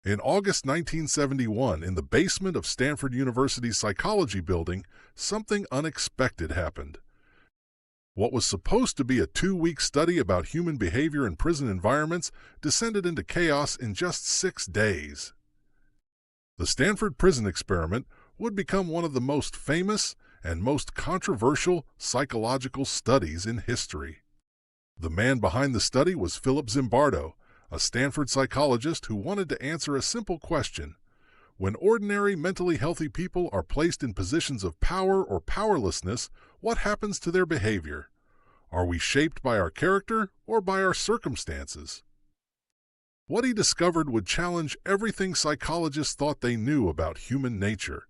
In August 1971, in the basement of Stanford University's psychology building, something unexpected happened. What was supposed to be a 2-week study about human behavior in prison environments descended into chaos in just 6 days. The Stanford Prison Experiment would become one of the most famous and most controversial psychological studies in history. The man behind the study was Philip Zimbardo, a Stanford psychologist who wanted to answer a simple question. When ordinary mentally healthy people are placed in positions of power or powerlessness, what happens to their behavior? Are we shaped by our character or by our circumstances? What he discovered would challenge everything psychologists thought they knew about human nature.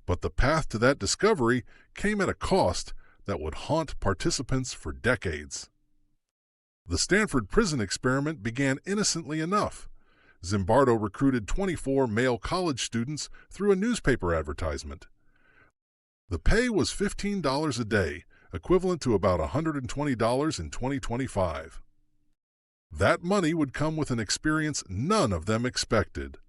But the path to that discovery came at a cost that would haunt participants for decades. The Stanford Prison Experiment began innocently enough. Zimbardo recruited 24 male college students through a newspaper advertisement. The pay was $15 a day, equivalent to about $120 in 2025. That money would come with an experience none of them expected.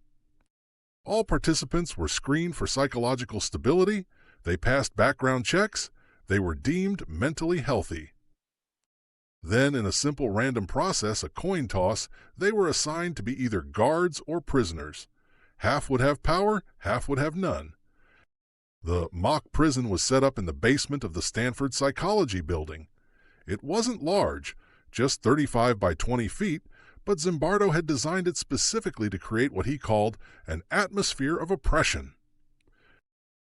All participants were screened for psychological stability, they passed background checks, they were deemed mentally healthy. Then, in a simple random process, a coin toss, they were assigned to be either guards or prisoners. Half would have power, half would have none. The mock prison was set up in the basement of the Stanford Psychology building. It wasn't large, just 35 by 20 feet, but Zimbardo had designed it specifically to create what he called an atmosphere of oppression.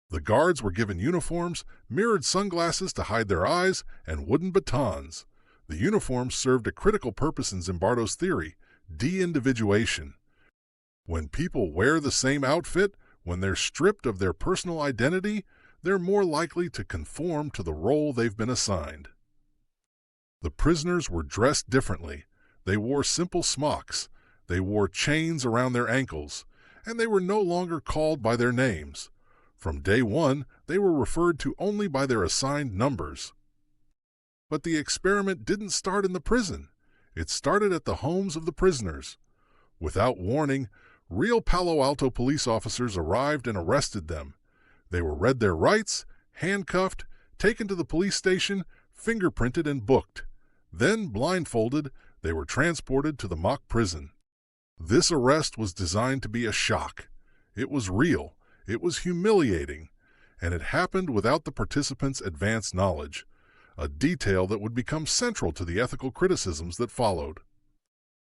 The guards were given uniforms, mirrored sunglasses to hide their eyes, and wooden batons. The uniforms served a critical purpose in Zimbardo's theory: de-individuation. When people wear the same outfit, when they're stripped of their personal identity, they're more likely to conform to the role they've been assigned. The prisoners were dressed differently. They wore simple smocks, they wore chains around their ankles, and they were no longer called by their names. From day one, they were referred to only by their assigned numbers. But the experiment didn't start in the prison. It started at the homes of the prisoners. Without warning, real Palo Alto police officers arrived and arrested them. They were read their rights, handcuffed, taken to the police station, fingerprinted and booked. Then, blindfolded, they were transported to the mock prison. This arrest was designed to be a shock. It was real, it was humiliating, and it happened without the participants' advanced knowledge, a detail that would become central to the ethical criticisms that followed.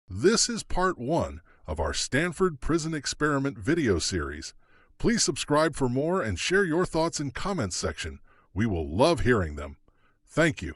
This is part 1 of our Stanford Prison Experiment video series. Please subscribe for more and share your thoughts in comments section. We will love hearing them. Thank you.